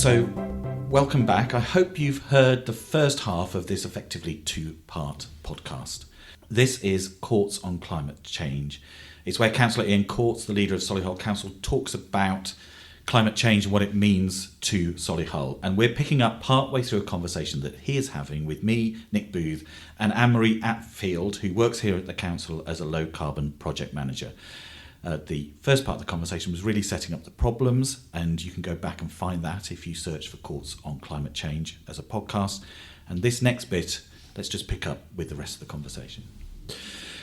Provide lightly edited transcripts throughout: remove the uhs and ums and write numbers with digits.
So, welcome back. I hope you've heard the first half of this effectively two-part podcast. This is Courts on Climate Change. It's where Councillor Ian Courts, the leader of Solihull Council, talks about climate change and what it means to Solihull. And we're picking up partway through a conversation that he is having with me, Nick Booth, and Anne-Marie Atfield, who works here at the council as a low-carbon project manager. The first part of the conversation was really setting up the problems, and you can go back and find that if you search for Courts on Climate Change as a podcast. And this next bit, let's just pick up with the rest of the conversation.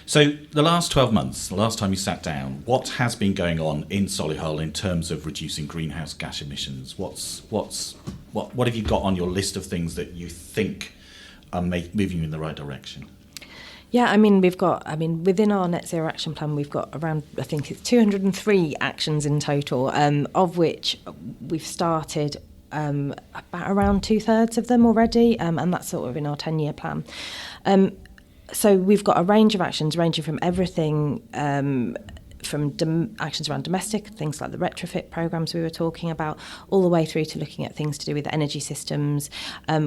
So the last 12 months, the last time you sat down, what has been going on in Solihull in terms of reducing greenhouse gas emissions? What have you got on your list of things that you think are moving you in the right direction? Yeah, within our net zero action plan, we've got around, I think it's 203 actions in total, of which we've started about around 2/3 of them already, and that's sort of in our 10-year plan. So we've got a range of actions ranging from everything from actions around domestic, things like the retrofit programmes we were talking about, all the way through to looking at things to do with energy systems.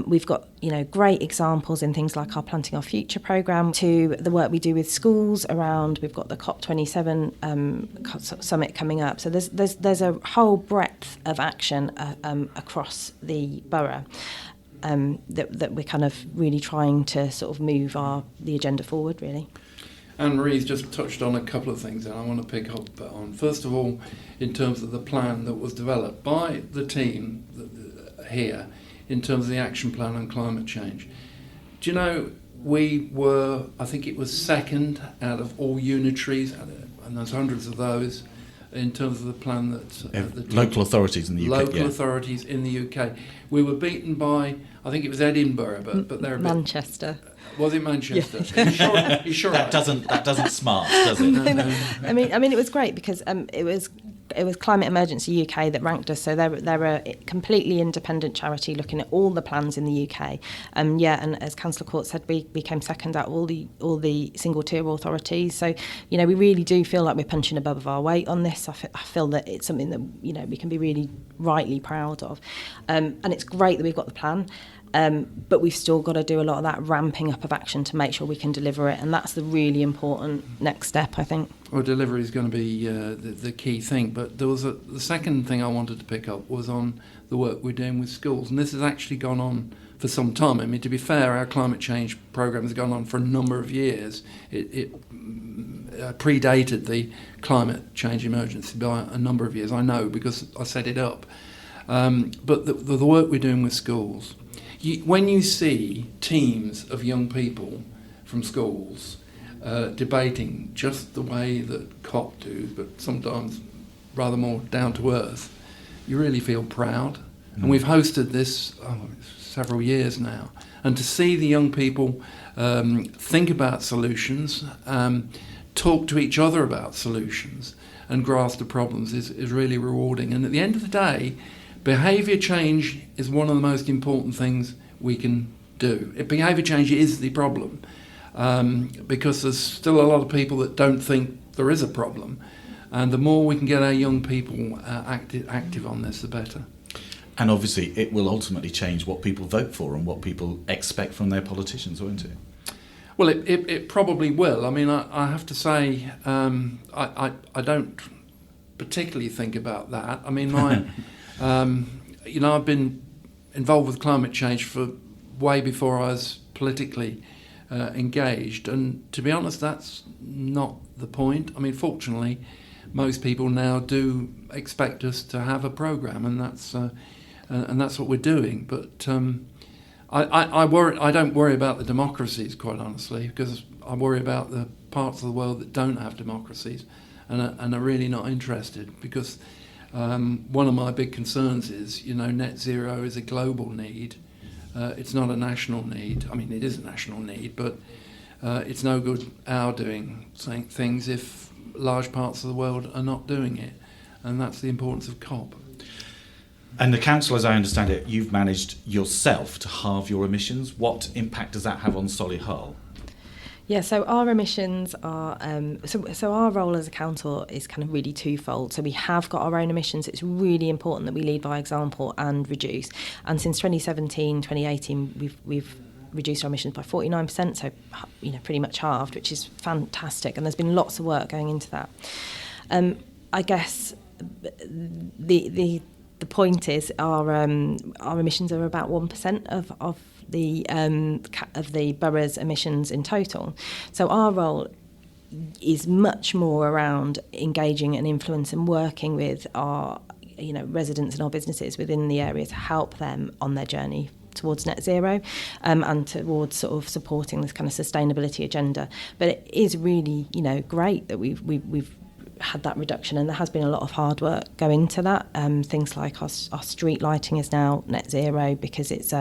We've got, great examples in things like our Planting Our Future programme, to the work we do with schools around, we've got the COP27 summit coming up. So there's a whole breadth of action across the borough. That we're kind of really trying to sort of move the agenda forward, really. Anne-Marie's just touched on a couple of things that I want to pick up on. First of all, in terms of the plan that was developed by the team here, in terms of the action plan on climate change. Do you know, we were, I think it was second out of all unitaries, and there's hundreds of those, in terms of the plan that local authorities in the UK. Local authorities in the UK. We were beaten by, I think it was Edinburgh, but they're a bit... Manchester. Was it Manchester? Yeah. You sure? That doesn't smart, does it? No. I mean, it was great because it was Climate Emergency UK that ranked us. So they're a completely independent charity looking at all the plans in the UK. And as Councillor Court said, we came second out of all the single tier authorities. So we really do feel like we're punching above our weight on this. I feel that it's something that we can be really rightly proud of. And it's great that we've got the plan. But we've still got to do a lot of that ramping up of action to make sure we can deliver it, and that's the really important next step, I think. Well, delivery is going to be the key thing, but there was the second thing I wanted to pick up was on the work we're doing with schools, and this has actually gone on for some time. I mean, to be fair, our climate change programme has gone on for a number of years. It predated the climate change emergency by a number of years, I know, because I set it up. But the work we're doing with schools, when you see teams of young people from schools debating just the way that COP do, but sometimes rather more down to earth, you really feel proud. And we've hosted this several years now. And to see the young people think about solutions, talk to each other about solutions, and grasp the problems is really rewarding. And at the end of the day, behaviour change is one of the most important things we can do. Behaviour change is the problem, because there's still a lot of people that don't think there is a problem. And the more we can get our young people active on this, the better. And obviously it will ultimately change what people vote for and what people expect from their politicians, won't it? Well, it probably will. I mean, I have to say, I don't particularly think about that. I mean, I've been involved with climate change for way before I was politically engaged, and to be honest, that's not the point. I mean, fortunately, most people now do expect us to have a programme, and that's what we're doing. But I don't worry about the democracies, quite honestly, because I worry about the parts of the world that don't have democracies and are really not interested, because one of my big concerns is, net zero is a global need. It's not a national need. I mean, it is a national need, but it's no good our doing things if large parts of the world are not doing it. And that's the importance of COP. And the council, as I understand it, you've managed yourself to halve your emissions. What impact does that have on Solihull? Yeah, so our emissions are, so our role as a council is kind of really twofold. So we have got our own emissions. It's really important that we lead by example and reduce. And since 2017, 2018, we've reduced our emissions by 49%, so pretty much halved, which is fantastic. And there's been lots of work going into that. I guess the point is our emissions are about 1% of the borough's emissions in total. So our role is much more around engaging and influence and working with our residents and our businesses within the area to help them on their journey towards net zero and towards sort of supporting this kind of sustainability agenda. But it is really great that we've had that reduction, and there has been a lot of hard work go into that. Things like our street lighting is now net zero because it's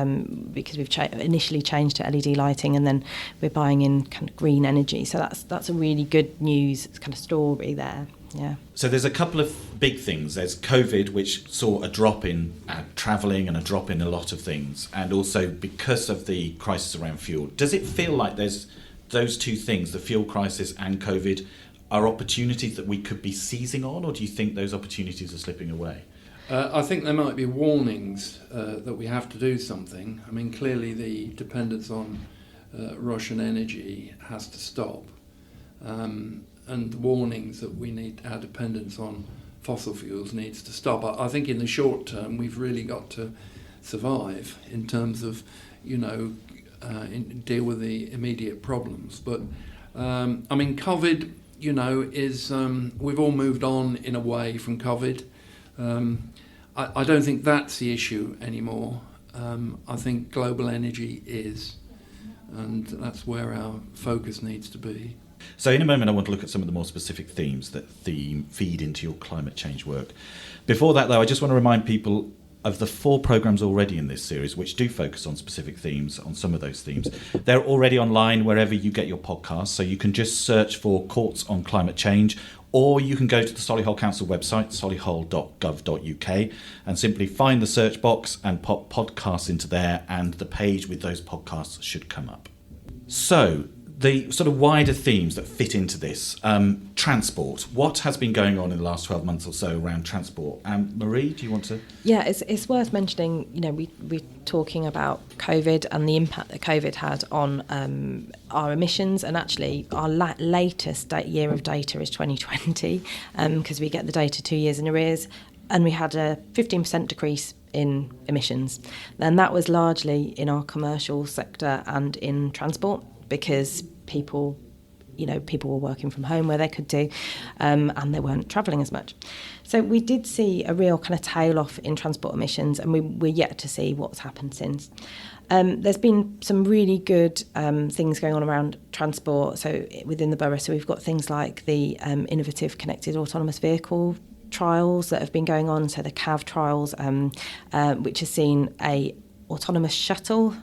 because we've initially changed to LED lighting, and then we're buying in kind of green energy. So that's a really good news kind of story there. Yeah. So there's a couple of big things. There's COVID, which saw a drop in travelling and a drop in a lot of things, and also because of the crisis around fuel. Does it feel like there's those two things, the fuel crisis and COVID, are opportunities that we could be seizing on, or do you think those opportunities are slipping away? I think there might be warnings that we have to do something. I mean, clearly the dependence on Russian energy has to stop, and the warnings that we need our dependence on fossil fuels needs to stop. I think in the short term we've really got to survive in terms of, deal with the immediate problems. But I mean, COVID, is we've all moved on in a way from COVID. I don't think that's the issue anymore. I think global energy is, and that's where our focus needs to be. So in a moment I want to look at some of the more specific themes that feed into your climate change work. Before that though, I just want to remind people of the 4 programmes already in this series, which do focus on specific themes, on some of those themes. They're already online wherever you get your podcasts, so you can just search for Courts on Climate Change, or you can go to the Solihull Council website, solihull.gov.uk, and simply find the search box and pop podcasts into there, and the page with those podcasts should come up. So, the sort of wider themes that fit into this, transport. What has been going on in the last 12 months or so around transport? Marie, do you want to? Yeah, it's worth mentioning, we're talking about COVID and the impact that COVID had on our emissions, and actually our latest year of data is 2020, because we get the data 2 years in arrears, and we had a 15% decrease in emissions. And that was largely in our commercial sector and in transport, because people were working from home where they could do, and they weren't travelling as much. So we did see a real kind of tail off in transport emissions, and we're yet to see what's happened since. There's been some really good things going on around transport, so within the borough. So we've got things like the innovative connected autonomous vehicle trials that have been going on. So the CAV trials, which has seen a autonomous shuttle,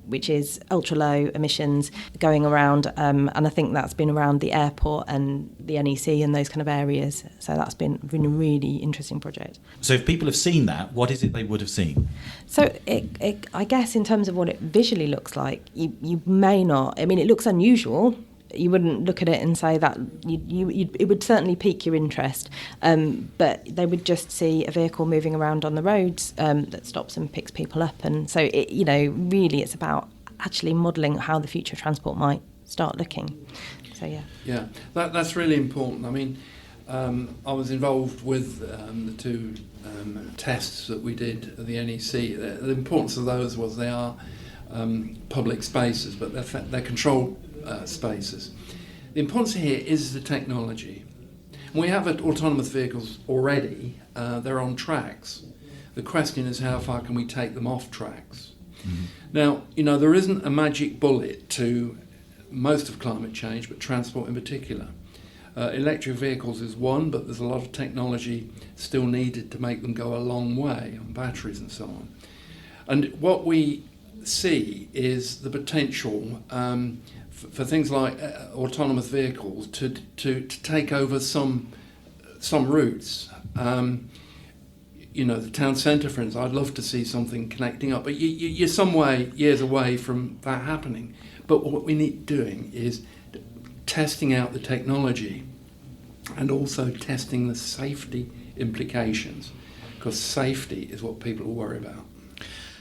which is ultra low emissions, going around, and I think that's been around the airport and the NEC and those kind of areas. So that's been a really interesting project. So if people have seen that, what is it they would have seen? So I guess in terms of what it visually looks like, you may not. I mean, it looks unusual. You wouldn't look at it and say that it would certainly pique your interest, but they would just see a vehicle moving around on the roads that stops and picks people up, and so really it's about actually modelling how the future of transport might start looking. So yeah, that's really important. I mean, I was involved with the 2 tests that we did at the NEC. The importance of those was they are public spaces, but they're controlled spaces. The importance here is the technology. We have autonomous vehicles already. They're on tracks. The question is, how far can we take them off tracks? Mm-hmm. Now, there isn't a magic bullet to most of climate change, but transport in particular. Electric vehicles is one, but there's a lot of technology still needed to make them go a long way on batteries and so on. And what we see is the potential for things like autonomous vehicles to take over some routes. the town centre, for instance, I'd love to see something connecting up, but you're some years away from that happening. But what we need doing is testing out the technology and also testing the safety implications, because safety is what people will worry about.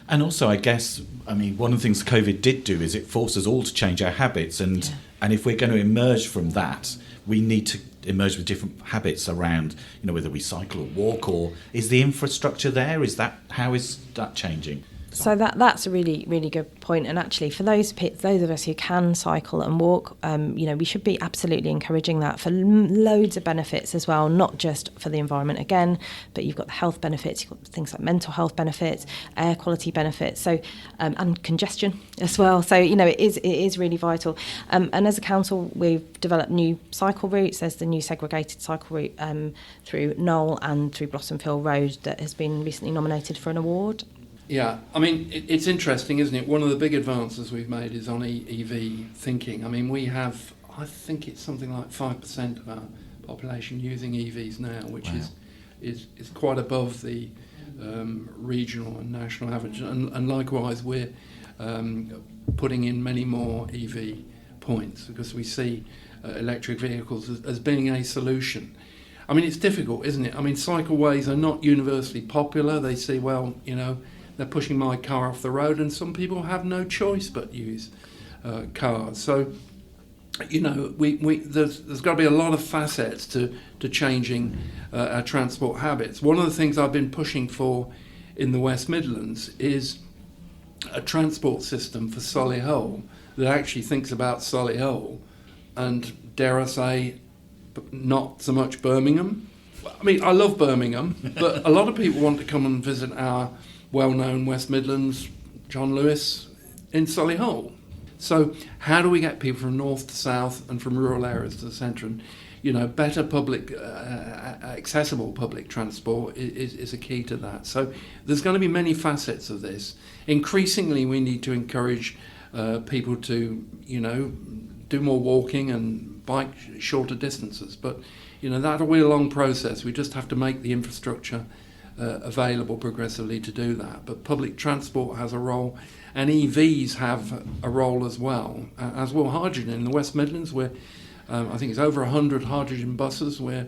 And also, I guess, one of the things COVID did do is it forced us all to change our habits, and if we're going to emerge from that, we need to emerge with different habits around, whether we cycle or walk, or is the infrastructure there? How is that changing? So that's a really, really good point. And actually, for those of us who can cycle and walk, we should be absolutely encouraging that for loads of benefits as well, not just for the environment again, but you've got the health benefits, you've got things like mental health benefits, air quality benefits, so and congestion as well. So it is really vital. And as a council, we've developed new cycle routes. There's the new segregated cycle route through Knoll and through Blossomfield Road that has been recently nominated for an award. Yeah, it's interesting, isn't it? One of the big advances we've made is on EV thinking. We have, I think it's something like 5% of our population using EVs now, which is quite above the regional and national average. And likewise, we're putting in many more EV points because we see electric vehicles as being a solution. It's difficult, isn't it? Cycleways are not universally popular. They say, they're pushing my car off the road, and some people have no choice but use cars. So, there's got to be a lot of facets to changing our transport habits. One of the things I've been pushing for in the West Midlands is a transport system for Solihull that actually thinks about Solihull and, dare I say, not so much Birmingham. I love Birmingham, but a lot of people want to come and visit our well-known West Midlands, John Lewis, in Solihull. So how do we get people from north to south and from rural areas to the centre? And, better public, accessible public transport is a key to that. So there's going to be many facets of this. Increasingly, we need to encourage people to, do more walking and bike shorter distances. But, that'll be a long process. We just have to make the infrastructure available progressively to do that. But public transport has a role, and EVs have a role as well, as will hydrogen. In the West Midlands, where I think it's over 100 hydrogen buses we're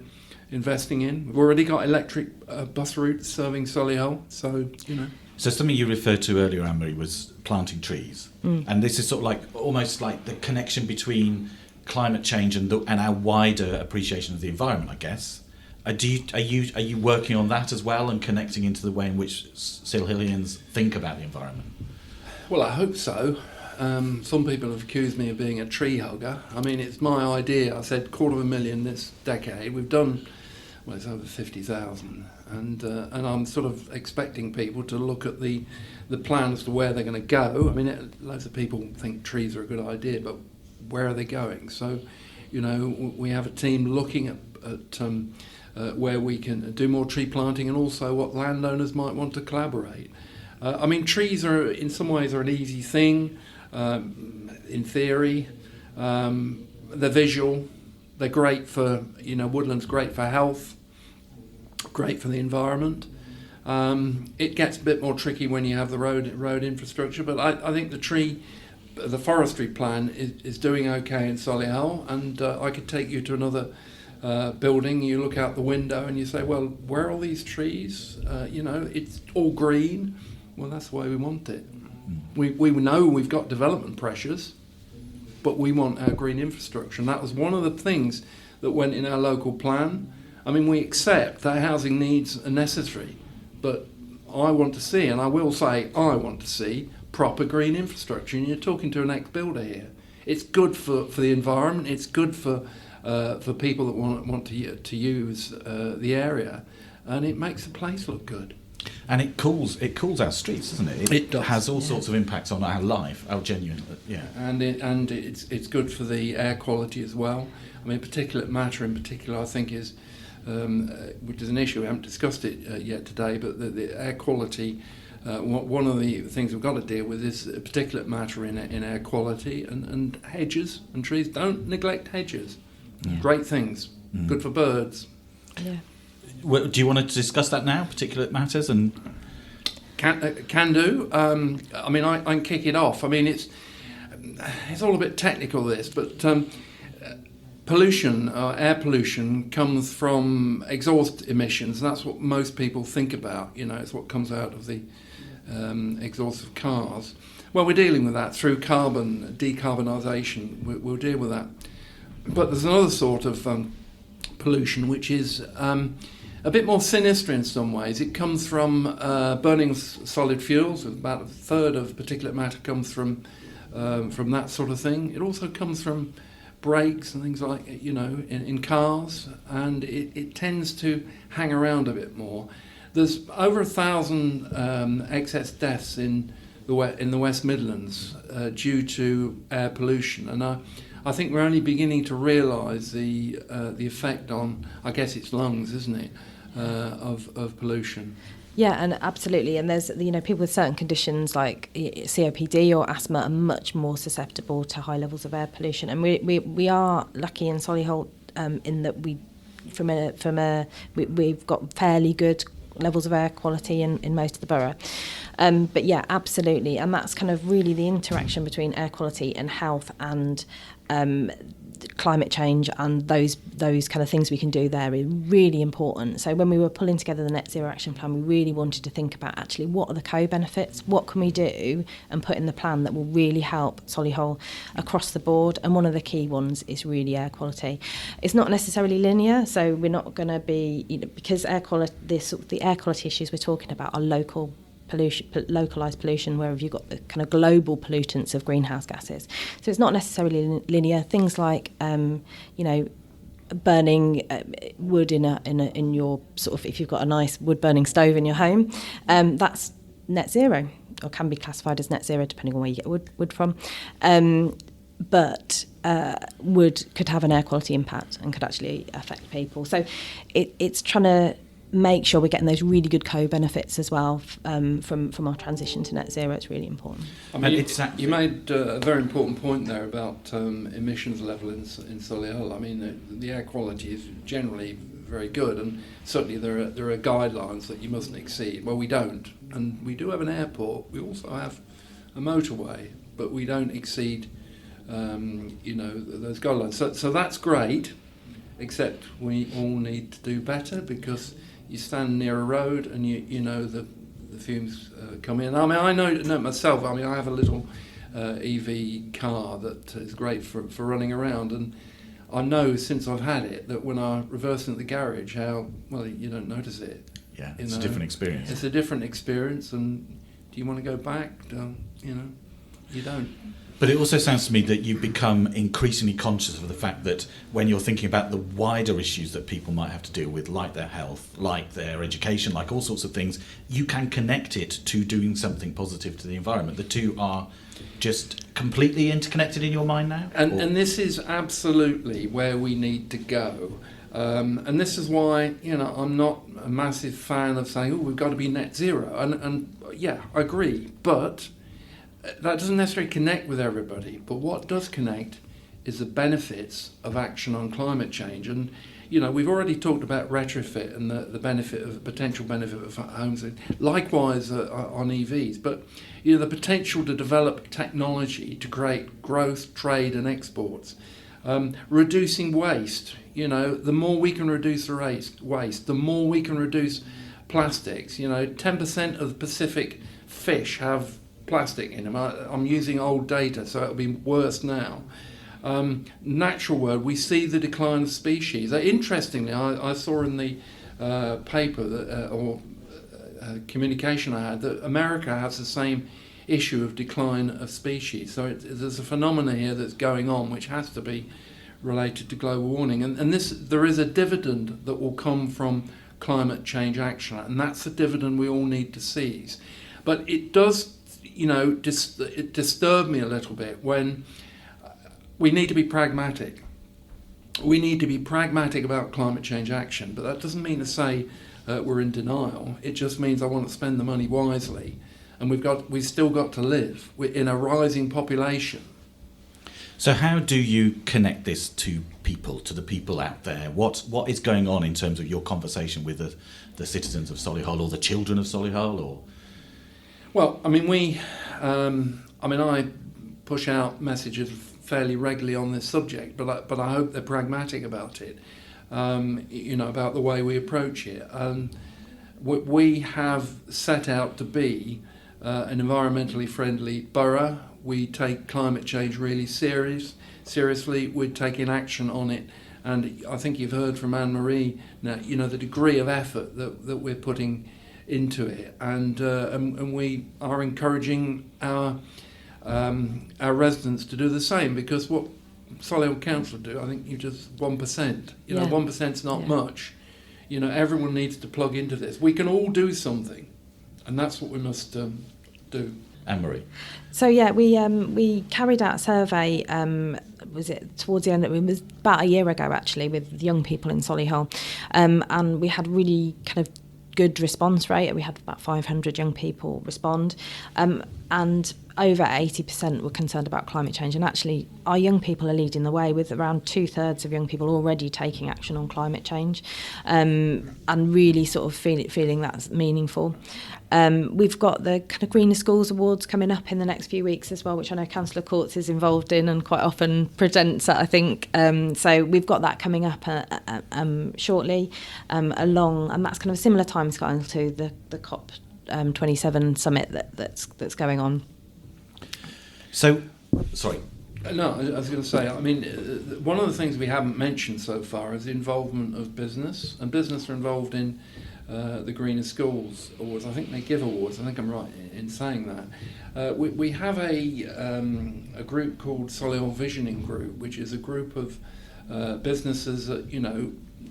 investing in. We've already got electric bus routes serving Solihull, so. So something you referred to earlier, Anne-Marie, was planting trees. And this is sort of almost like the connection between climate change and our wider appreciation of the environment, I guess. Are you working on that as well and connecting into the way in which Solihillians think about the environment? Well, I hope so. Some people have accused me of being a tree hugger. It's my idea. I said 250,000 this decade. We've done, it's over 50,000. And I'm sort of expecting people to look at the plans to where they're going to go. Loads of people think trees are a good idea, but where are they going? So, we have a team looking at where we can do more tree planting, and also what landowners might want to collaborate. Trees are, in some ways, are an easy thing. In theory, they're visual. They're great for, woodland's great for health, great for the environment. It gets a bit more tricky when you have the road infrastructure, but I think the forestry plan is doing okay in Solihull, and I could take you to another building. You look out the window and you say, well, where are all these trees? It's all green. Well, that's the way we want it. We know we've got development pressures, but we want our green infrastructure, and that was one of the things that went in our local plan. We accept that housing needs are necessary, but I want to see, and I will say, I want to see proper green infrastructure. And you're talking to an ex-builder here. It's good for the environment. It's good for people that want to use the area, and it makes the place look good. And it cools our streets, doesn't it? It does. Has all sorts of impacts on our life, our genuine, yeah. And it's good for the air quality as well. Particulate matter in particular, I think, is which is an issue. We haven't discussed it yet today, but the air quality. One of the things we've got to deal with is particulate matter in air quality, and hedges and trees. Don't neglect hedges. Yeah. Great things. Good for birds. Yeah. Do you want to discuss that now, particulate matters? And Can do. I mean, I can kick it off. I mean, it's all a bit technical, this, but pollution, air pollution, comes from exhaust emissions, and that's what most people think about. It's what comes out of the exhaust of cars. Well, we're dealing with that through carbon decarbonisation. We'll deal with that. But there's another sort of pollution which is a bit more sinister in some ways. It comes from burning solid fuels. About a third of particulate matter comes from that sort of thing. It also comes from brakes and things like, in cars, and it tends to hang around a bit more. There's over 1,000 excess deaths in the West Midlands due to air pollution, and I think we're only beginning to realise the effect on, I guess it's lungs, isn't it, of pollution. Yeah, and absolutely. And there's, people with certain conditions like COPD or asthma are much more susceptible to high levels of air pollution. And we are lucky in Solihull in that we've got fairly good levels of air quality in most of the borough. But yeah, absolutely. And that's kind of really the interaction between air quality and health and climate change, and those kind of things we can do there is really important. So when we were pulling together the Net Zero Action Plan, we really wanted to think about actually what are the co-benefits, what can we do and put in the plan that will really help Solihull across the board. And one of the key ones is really air quality. It's not necessarily linear, so we're not going to be, because the air quality issues we're talking about are localised pollution, where you've got the kind of global pollutants of greenhouse gases. So it's not necessarily linear. Things like, burning wood in your sort of, if you've got a nice wood burning stove in your home, that's net zero, or can be classified as net zero depending on where you get wood from. But wood could have an air quality impact and could actually affect people. So it's trying to make sure we're getting those really good co-benefits as well from our transition to net zero. It's really important. I mean, you made a very important point there about emissions level in Solihull. I mean, the air quality is generally very good, and certainly there are guidelines that you mustn't exceed. Well, we don't, and we do have an airport. We also have a motorway, but we don't exceed those guidelines. So that's great, except we all need to do better, because you stand near a road and you know the fumes come in. I mean, I know myself. I mean, I have a little EV car that is great for running around, and I know since I've had it that when I reverse into the garage, you don't notice it. Yeah, it's a different experience. It's a different experience, and do you want to go back? You don't. But it also sounds to me that you become increasingly conscious of the fact that when you're thinking about the wider issues that people might have to deal with, like their health, like their education, like all sorts of things, you can connect it to doing something positive to the environment. The two are just completely interconnected in your mind now? And this is absolutely where we need to go. And this is why, I'm not a massive fan of saying, we've got to be net zero. And yeah, I agree. But that doesn't necessarily connect with everybody, but what does connect is the benefits of action on climate change. And we've already talked about retrofit and the potential benefit of homes, likewise on EVs, but the potential to develop technology to create growth, trade and exports, reducing waste. The more we can reduce the waste, the more we can reduce plastics. 10% of the Pacific fish have plastic in them. I'm using old data, so it'll be worse now. Natural world, we see the decline of species. Interestingly, I saw in the paper that, communication I had, that America has the same issue of decline of species. So there's a phenomenon here that's going on which has to be related to global warming. And there is a dividend that will come from climate change action, and that's the dividend we all need to seize. But it does it disturbed me a little bit when we need to be pragmatic. We need to be pragmatic about climate change action, but that doesn't mean to say we're in denial. It just means I want to spend the money wisely, and we've still got to live. We're in a rising population. So how do you connect this to people, to the people out there? What is going on in terms of your conversation with the citizens of Solihull or the children of Solihull? Or Well, I mean, I push out messages fairly regularly on this subject, but I hope they're pragmatic about it, about the way we approach it. We have set out to be an environmentally friendly borough. We take climate change really seriously. We're taking action on it, and I think you've heard from Anne-Marie now, the degree of effort that we're putting into it, and we are encouraging our residents to do the same, because what Solihull Council do, I think you just 1%. 1%'s not much. Everyone needs to plug into this. We can all do something, and that's what we must do. Anne-Marie. So we carried out a survey. Was it towards the end? It was about a year ago, actually, with young people in Solihull, and we had really kind of good response rate. We had about 500 young people respond, and over 80% were concerned about climate change. And actually, our young people are leading the way, with around 2/3 of young people already taking action on climate change, and really sort of feeling that's meaningful. We've got the kind of Greener Schools Awards coming up in the next few weeks as well, which I know Councillor Courts is involved in and quite often presents at, I think. So we've got that coming up shortly, and that's kind of a similar timescale to the COP27 summit that's going on. So, sorry. No, I was going to say, I mean, one of the things we haven't mentioned so far is the involvement of business, and business are involved in the Greener Schools Awards. I think they give awards. I think I'm right in saying that. We have a group called Solihull Visioning Group, which is a group of businesses that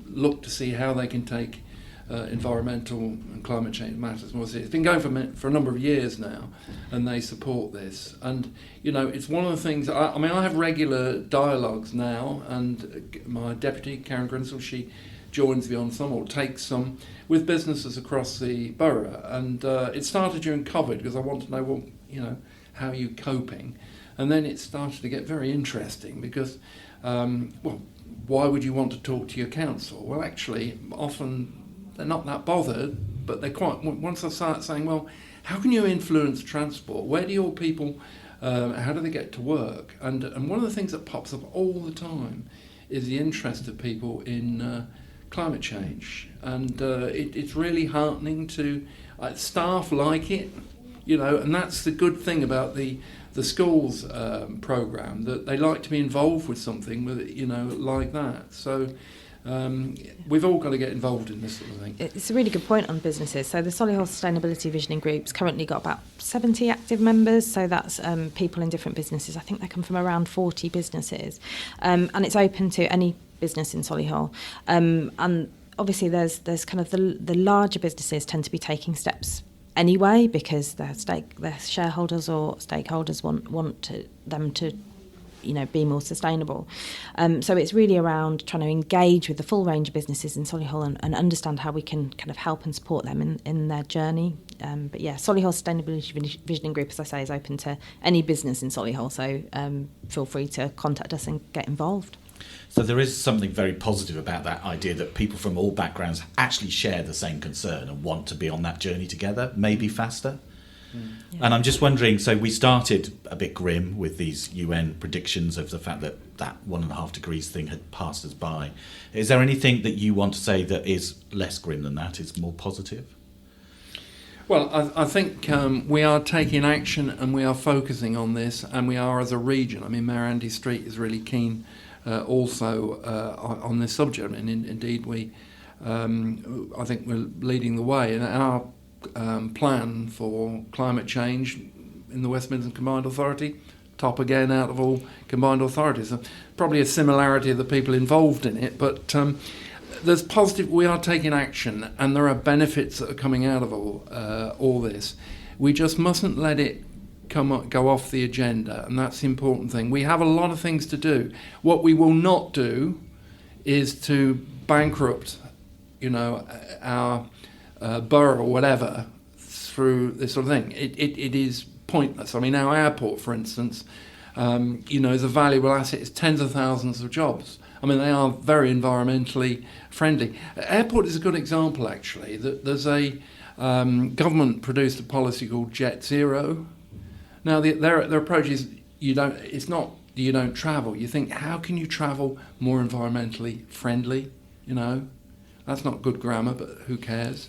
look to see how they can take environmental and climate change matters more seriously. It's been going for a number of years now, and they support this. And it's one of the things. I have regular dialogues now, and my deputy Karen Grinsell, she joins me on some or takes some with businesses across the borough, and it started during COVID because I want to know, how are you coping? And then it started to get very interesting because, why would you want to talk to your council? Well, actually, often they're not that bothered, but they're quite, once I start saying, well, how can you influence transport? Where do your people, how do they get to work? And one of the things that pops up all the time is the interest of people in climate change, and it's really heartening to staff like it, and that's the good thing about the schools programme, that they like to be involved with something like that. So we've all got to get involved in this sort of thing. It's a really good point on businesses. So the Solihull Sustainability Visioning Group's currently got about 70 active members. So that's people in different businesses. I think they come from around 40 businesses, and it's open to any business in Solihull. And obviously, there's kind of the larger businesses tend to be taking steps anyway, because their shareholders or stakeholders want them to be more sustainable. So it's really around trying to engage with the full range of businesses in Solihull and understand how we can kind of help and support them in their journey. But yeah, Solihull Sustainability Visioning Group, as I say, is open to any business in Solihull. So feel free to contact us and get involved. So there is something very positive about that idea that people from all backgrounds actually share the same concern and want to be on that journey together, maybe faster. Yeah. And I'm just wondering, so we started a bit grim with these UN predictions of the fact that 1.5 degrees thing had passed us by. Is there anything that you want to say that is less grim than that, is more positive? Well, I think we are taking action and we are focusing on this, and we are as a region. I mean, Mayor Andy Street is really keen also on this subject, and indeed I think we're leading the way. And our plan for climate change in the West Midlands Combined Authority, top again out of all combined authorities. Probably a similarity of the people involved in it, but there's positive. We are taking action, and there are benefits that are coming out of all this. We just mustn't let it go off the agenda, and that's the important thing. We have a lot of things to do. What we will not do is to bankrupt, our borough or whatever through this sort of thing. It is pointless. I mean, our airport, for instance, is a valuable asset. It's tens of thousands of jobs. I mean, they are very environmentally friendly. Airport is a good example, actually. There's a government-produced a policy called Jet Zero. Now, their approach is it's not you don't travel. You think, how can you travel more environmentally friendly? That's not good grammar, but who cares?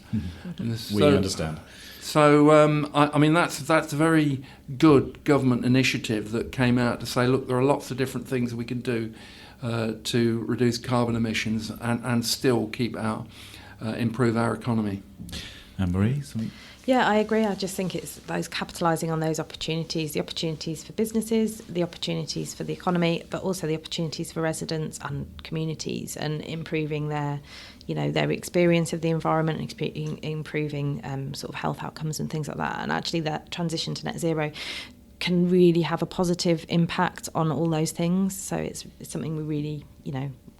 We understand. So, I mean, that's a very good government initiative that came out to say, look, there are lots of different things we can do to reduce carbon emissions and still keep improve our economy. Anne-Marie, something? Yeah, I agree. I just think it's those capitalising on those opportunities, the opportunities for businesses, the opportunities for the economy, but also the opportunities for residents and communities, and improving their experience of the environment, improving sort of health outcomes and things like that. And actually that transition to net zero can really have a positive impact on all those things. So it's something we're really,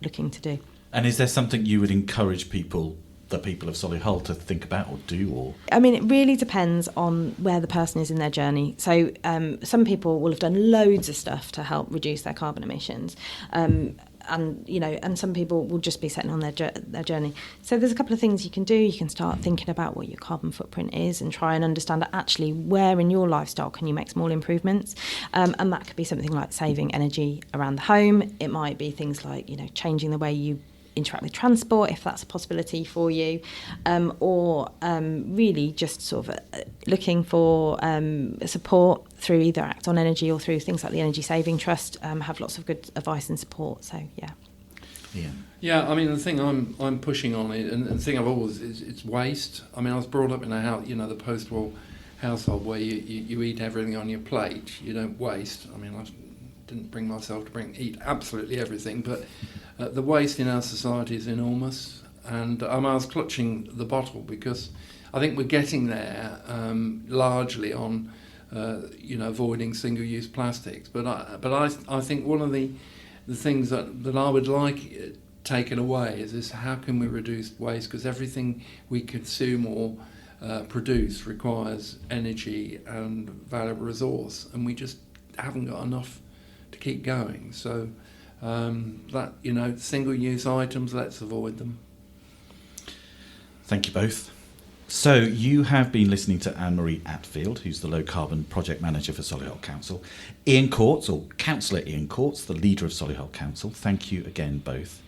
looking to do. And is there something you would encourage the people of Solihull to think about or do? Or I mean, it really depends on where the person is in their journey. So some people will have done loads of stuff to help reduce their carbon emissions. And some people will just be setting on their journey. So there's a couple of things you can do. You can start thinking about what your carbon footprint is and try and understand actually where in your lifestyle can you make small improvements. And that could be something like saving energy around the home. It might be things like, changing the way you interact with transport, if that's a possibility for you, or really just sort of looking for support through either Act on Energy or through things like the Energy Saving Trust. Have lots of good advice and support. So yeah. I mean, the thing I'm pushing on it, and the thing I've always is it's waste. I mean, I was brought up in a house, the post-war household where you eat everything on your plate. You don't waste. I mean, I didn't bring myself to eat absolutely everything, but the waste in our society is enormous, and I was clutching the bottle because I think we're getting there largely on avoiding single-use plastics. But I think one of the things that I would like taken away is this: how can we reduce waste? Because everything we consume or produce requires energy and valuable resource, and we just haven't got enough to keep going. So single-use items, let's avoid them. Thank you both. So you have been listening to Anne-Marie Atfield, who's the Low Carbon Project Manager for Solihull Council. Ian Courts, or Councillor Ian Courts, the leader of Solihull Council. Thank you again both.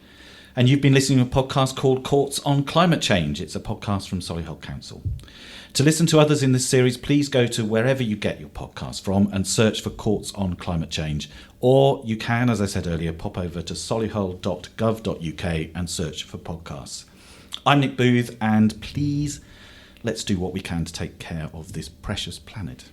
And you've been listening to a podcast called Courts on Climate Change. It's a podcast from Solihull Council. To listen to others in this series, please go to wherever you get your podcasts from and search for Courts on Climate Change. Or you can, as I said earlier, pop over to solihull.gov.uk and search for podcasts. I'm Nick Booth, and please, let's do what we can to take care of this precious planet.